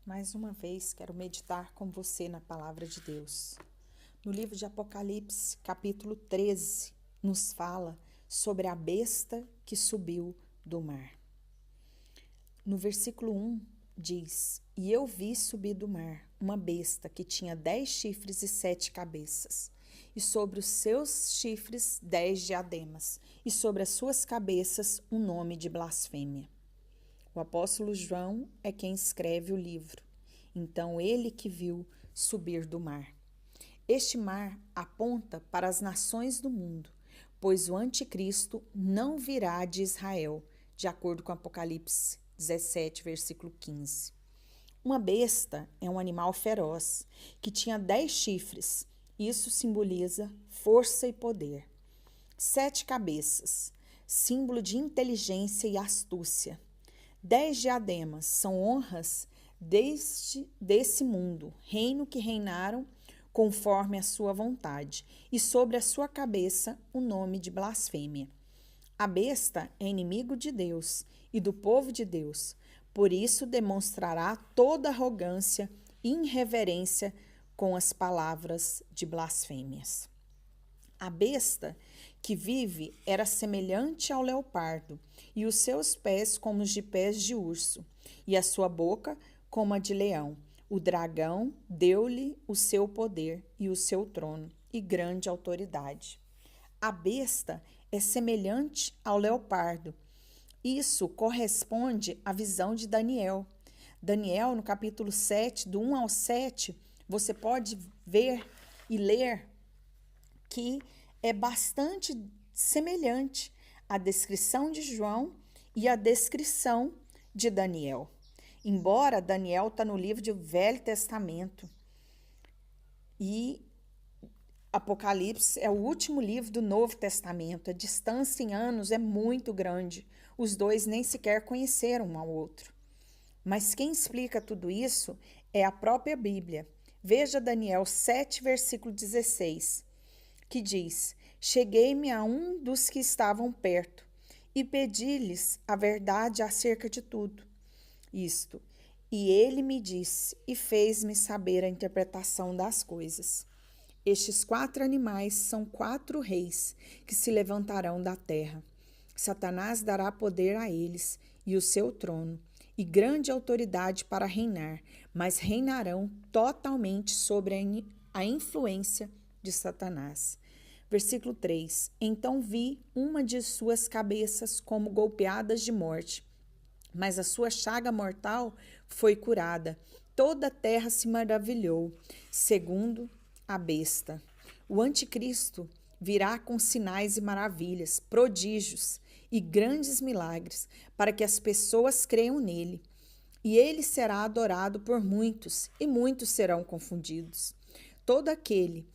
Mais uma vez, quero meditar com você na palavra de Deus. No livro de Apocalipse, capítulo 13, nos fala sobre a besta que subiu do mar. No versículo 1 diz: E eu vi subir do mar uma besta que tinha 10 chifres e 7 cabeças, e sobre os seus chifres 10 diademas, e sobre as suas cabeças um nome de blasfêmia. O apóstolo João é quem escreve o livro. Então, ele que viu subir do mar. Este mar aponta para as nações do mundo, pois o anticristo não virá de Israel, de acordo com Apocalipse 17, versículo 15. Uma besta é um animal feroz, que tinha 10 chifres. Isso simboliza força e poder. 7 cabeças, símbolo de inteligência e astúcia. 10 diademas são honras desse mundo, reino que reinaram conforme a sua vontade, e sobre a sua cabeça o nome de blasfêmia. A besta é inimigo de Deus e do povo de Deus, por isso demonstrará toda arrogância e irreverência com as palavras de blasfêmias. A besta que vive era semelhante ao leopardo, e os seus pés como os de pés de urso, e a sua boca como a de leão. O dragão deu-lhe o seu poder e o seu trono e grande autoridade. A besta é semelhante ao leopardo. Isso corresponde à visão de Daniel. Daniel, no capítulo 7, do 1 ao 7, você pode ver e ler que é bastante semelhante à descrição de João e à descrição de Daniel. Embora Daniel está no livro do Velho Testamento e Apocalipse é o último livro do Novo Testamento, a distância em anos é muito grande, os dois nem sequer conheceram um ao outro. Mas quem explica tudo isso é a própria Bíblia. Veja Daniel 7, versículo 16. Que diz: Cheguei-me a um dos que estavam perto e pedi-lhes a verdade acerca de tudo isto. E ele me disse e fez-me saber a interpretação das coisas. Estes 4 animais são 4 reis que se levantarão da terra. Satanás dará poder a eles e o seu trono e grande autoridade para reinar, mas reinarão totalmente sobre a influência de Satanás. Versículo 3. Então vi uma de suas cabeças como golpeadas de morte, mas a sua chaga mortal foi curada. Toda a terra se maravilhou, segundo a besta. O anticristo virá com sinais e maravilhas, prodígios e grandes milagres, para que as pessoas creiam nele. E ele será adorado por muitos, e muitos serão confundidos. Todo aquele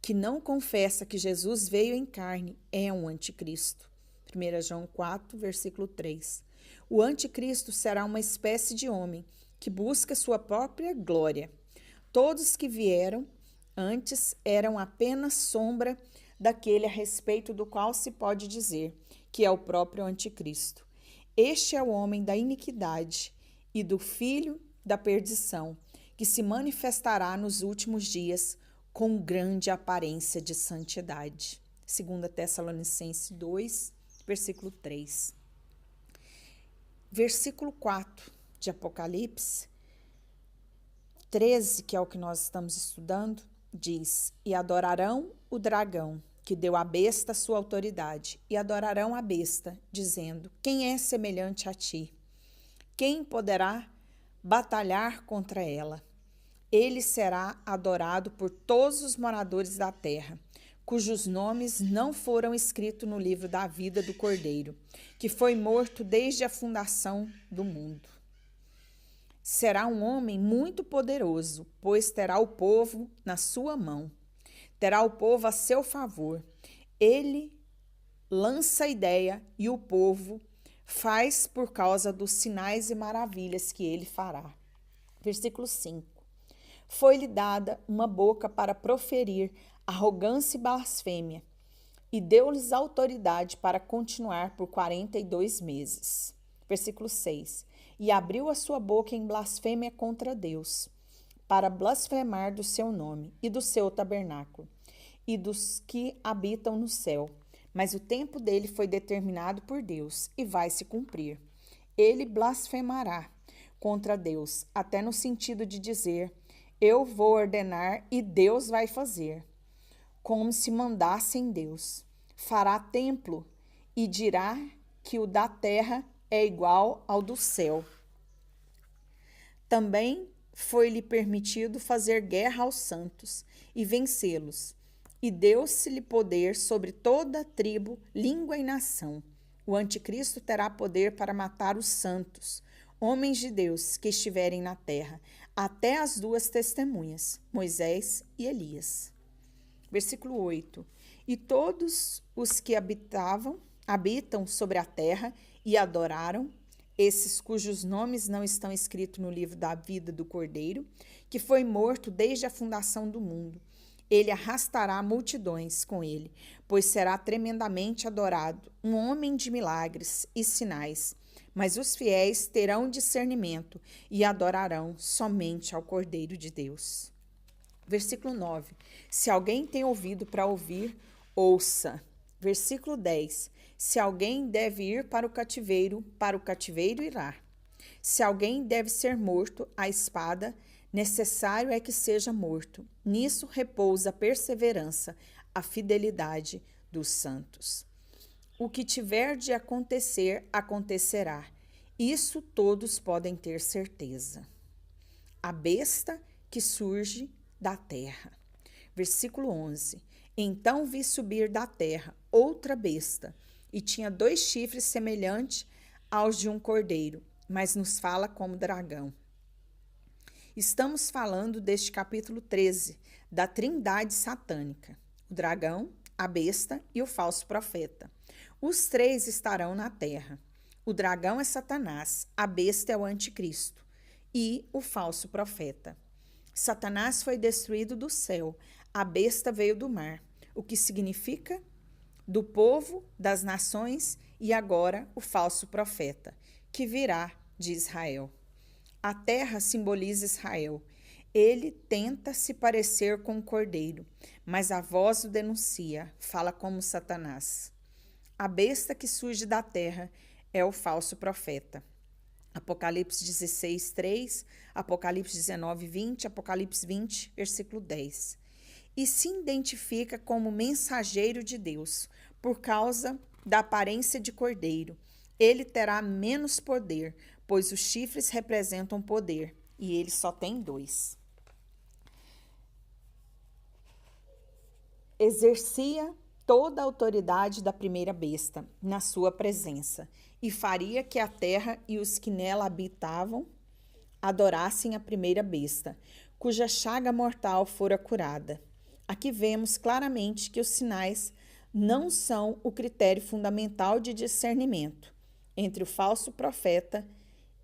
que não confessa que Jesus veio em carne é um anticristo. 1 João 4, versículo 3. O anticristo será uma espécie de homem que busca sua própria glória. Todos que vieram antes eram apenas sombra daquele a respeito do qual se pode dizer que é o próprio anticristo. Este é o homem da iniquidade e do filho da perdição, que se manifestará nos últimos dias com grande aparência de santidade. 2 Tessalonicenses 2, versículo 3. Versículo 4 de Apocalipse 13, que é o que nós estamos estudando, diz: E adorarão o dragão, que deu à besta sua autoridade, e adorarão a besta, dizendo: Quem é semelhante a ti? Quem poderá batalhar contra ela? Ele será adorado por todos os moradores da terra, cujos nomes não foram escritos no livro da vida do Cordeiro, que foi morto desde a fundação do mundo. Será um homem muito poderoso, pois terá o povo na sua mão. Terá o povo a seu favor. Ele lança a ideia e o povo faz por causa dos sinais e maravilhas que ele fará. Versículo 5. Foi-lhe dada uma boca para proferir arrogância e blasfêmia, e deu-lhes autoridade para continuar por 42 meses. Versículo 6. e abriu a sua boca em blasfêmia contra Deus, para blasfemar do seu nome e do seu tabernáculo, e dos que habitam no céu. Mas o tempo dele foi determinado por Deus e vai se cumprir. Ele blasfemará contra Deus, até no sentido de dizer: eu vou ordenar e Deus vai fazer, como se mandasse em Deus. Fará templo e dirá que o da terra é igual ao do céu. Também foi-lhe permitido fazer guerra aos santos e vencê-los, e deu-se-lhe poder sobre toda tribo, língua e nação. O anticristo terá poder para matar os santos, homens de Deus que estiverem na terra, até as duas testemunhas, Moisés e Elias. Versículo 8. E todos os que habitam sobre a terra e adoraram, esses cujos nomes não estão escritos no livro da vida do Cordeiro, que foi morto desde a fundação do mundo. Ele arrastará multidões com ele, pois será tremendamente adorado, um homem de milagres e sinais. Mas os fiéis terão discernimento e adorarão somente ao Cordeiro de Deus. Versículo 9. Se alguém tem ouvido para ouvir, ouça. Versículo 10. Se alguém deve ir para o cativeiro irá. Se alguém deve ser morto à espada, necessário é que seja morto. Nisso repousa a perseverança, a fidelidade dos santos. O que tiver de acontecer, acontecerá. Isso todos podem ter certeza. A besta que surge da terra. Versículo 11. Então vi subir da terra outra besta, e tinha 2 chifres semelhantes aos de um cordeiro, mas nos fala como dragão. Estamos falando deste capítulo 13, da trindade satânica: o dragão, a besta e o falso profeta. Os 3 estarão na terra. O dragão é Satanás, a besta é o anticristo e o falso profeta. Satanás foi destruído do céu, a besta veio do mar, o que significa do povo, das nações, e agora o falso profeta, que virá de Israel. A terra simboliza Israel. Ele tenta se parecer com o cordeiro, mas a voz o denuncia, fala como Satanás. A besta que surge da terra é o falso profeta. Apocalipse 16, 3, Apocalipse 19, 20, Apocalipse 20, versículo 10. E se identifica como mensageiro de Deus, por causa da aparência de cordeiro. Ele terá menos poder, pois os chifres representam poder, e ele só tem 2. Exercia toda a autoridade da primeira besta na sua presença, e faria que a terra e os que nela habitavam adorassem a primeira besta, cuja chaga mortal fora curada. Aqui vemos claramente que os sinais não são o critério fundamental de discernimento entre o falso profeta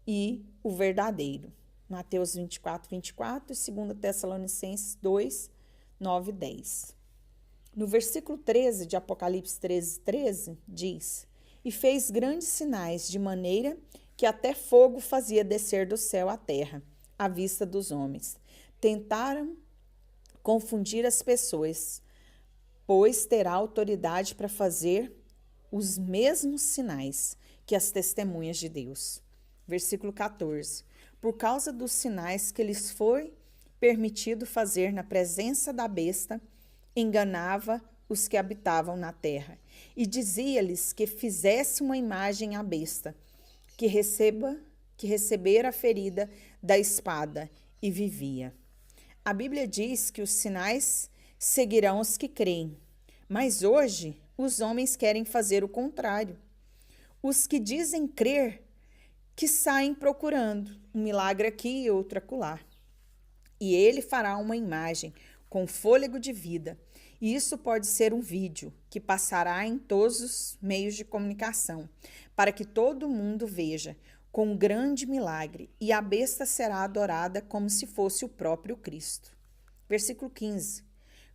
e o verdadeiro. Mateus 24, 24 e 2 Tessalonicenses 2, 9 e 10. No versículo 13 de Apocalipse 13, 13, diz: E fez grandes sinais, de maneira que até fogo fazia descer do céu à terra, à vista dos homens. Tentaram confundir as pessoas, pois terá autoridade para fazer os mesmos sinais que as testemunhas de Deus. Versículo 14. Por causa dos sinais que lhes foi permitido fazer na presença da besta, enganava os que habitavam na terra, e dizia-lhes que fizesse uma imagem à besta, que recebera a ferida da espada e vivia. A Bíblia diz que os sinais seguirão os que creem, mas hoje os homens querem fazer o contrário. Os que dizem crer, que saem procurando um milagre aqui e outro acolá. E ele fará uma imagem com fôlego de vida. E isso pode ser um vídeo que passará em todos os meios de comunicação, para que todo mundo veja, com um grande milagre, e a besta será adorada como se fosse o próprio Cristo. Versículo 15.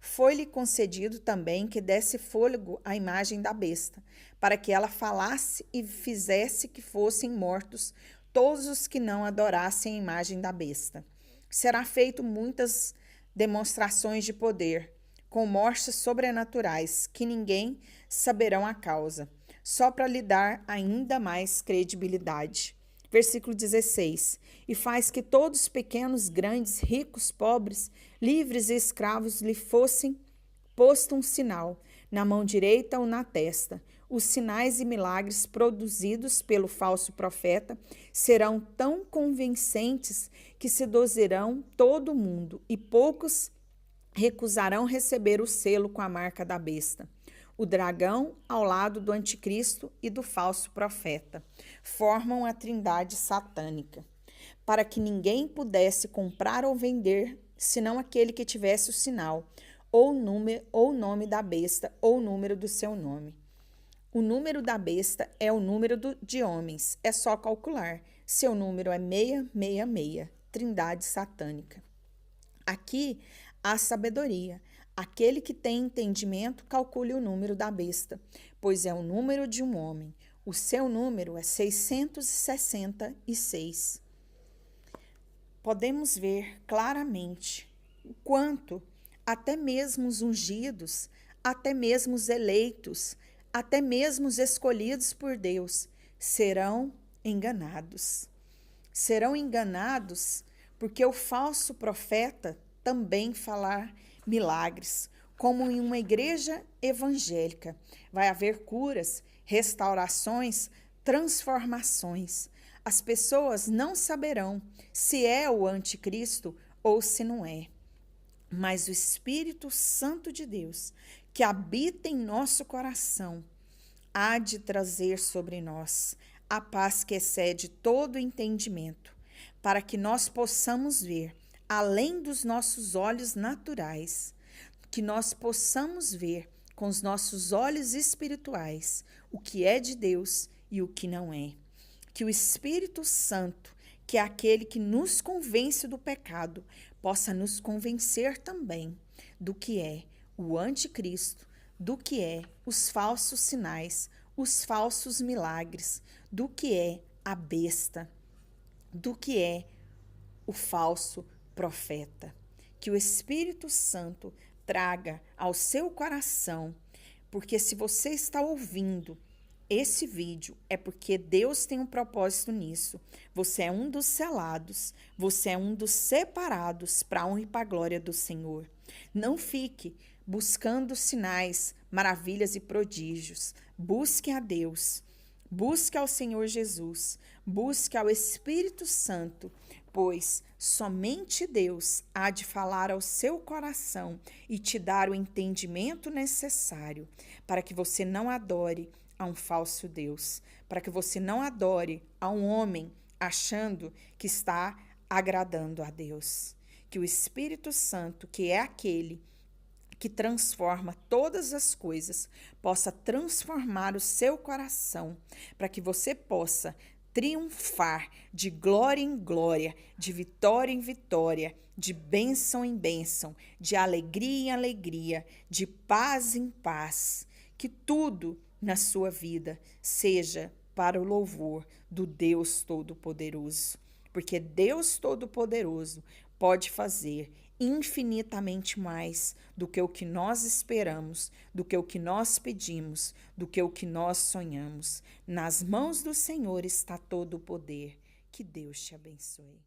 Foi-lhe concedido também que desse fôlego à imagem da besta, para que ela falasse e fizesse que fossem mortos todos os que não adorassem a imagem da besta. Será feito muitas demonstrações de poder, com mortes sobrenaturais, que ninguém saberão a causa, só para lhe dar ainda mais credibilidade. Versículo 16. E faz que todos, pequenos, grandes, ricos, pobres, livres e escravos, lhe fossem posto um sinal, na mão direita ou na testa. Os sinais e milagres produzidos pelo falso profeta serão tão convincentes que seduzirão todo mundo, e poucos recusarão receber o selo com a marca da besta. O dragão, ao lado do anticristo e do falso profeta, formam a trindade satânica, para que ninguém pudesse comprar ou vender, senão aquele que tivesse o sinal, ou o nome da besta, ou o número do seu nome. O número da besta é o número de homens, é só calcular. Seu número é 666, trindade satânica. Aqui há sabedoria. Aquele que tem entendimento, calcule o número da besta, pois é o número de um homem. O seu número é 666. Podemos ver claramente o quanto até mesmo os ungidos, até mesmo os eleitos, até mesmo os escolhidos por Deus serão enganados. Serão enganados porque o falso profeta também falar milagres, como em uma igreja evangélica. Vai haver curas, restaurações, transformações. As pessoas não saberão se é o anticristo ou se não é. Mas o Espírito Santo de Deus, que habita em nosso coração, há de trazer sobre nós a paz que excede todo entendimento, para que nós possamos ver além dos nossos olhos naturais, que nós possamos ver com os nossos olhos espirituais o que é de Deus e o que não é. Que o Espírito Santo, que é aquele que nos convence do pecado, possa nos convencer também do que é o anticristo, do que é os falsos sinais, os falsos milagres, do que é a besta, do que é o falso profeta. Que o Espírito Santo traga ao seu coração, porque se você está ouvindo esse vídeo, é porque Deus tem um propósito nisso. Você é um dos selados, você é um dos separados para a honra e para a glória do Senhor. Não fique buscando sinais, maravilhas e prodígios. Busque a Deus, busque ao Senhor Jesus, busque ao Espírito Santo, pois somente Deus há de falar ao seu coração e te dar o entendimento necessário para que você não adore a um falso Deus, para que você não adore a um homem achando que está agradando a Deus. Que o Espírito Santo, que é aquele que transforma todas as coisas, possa transformar o seu coração, para que você possa triunfar de glória em glória, de vitória em vitória, de bênção em bênção, de alegria em alegria, de paz em paz. Que tudo na sua vida seja para o louvor do Deus Todo-Poderoso, porque Deus Todo-Poderoso pode fazer infinitamente mais do que o que nós esperamos, do que o que nós pedimos, do que o que nós sonhamos. Nas mãos do Senhor está todo o poder. Que Deus te abençoe.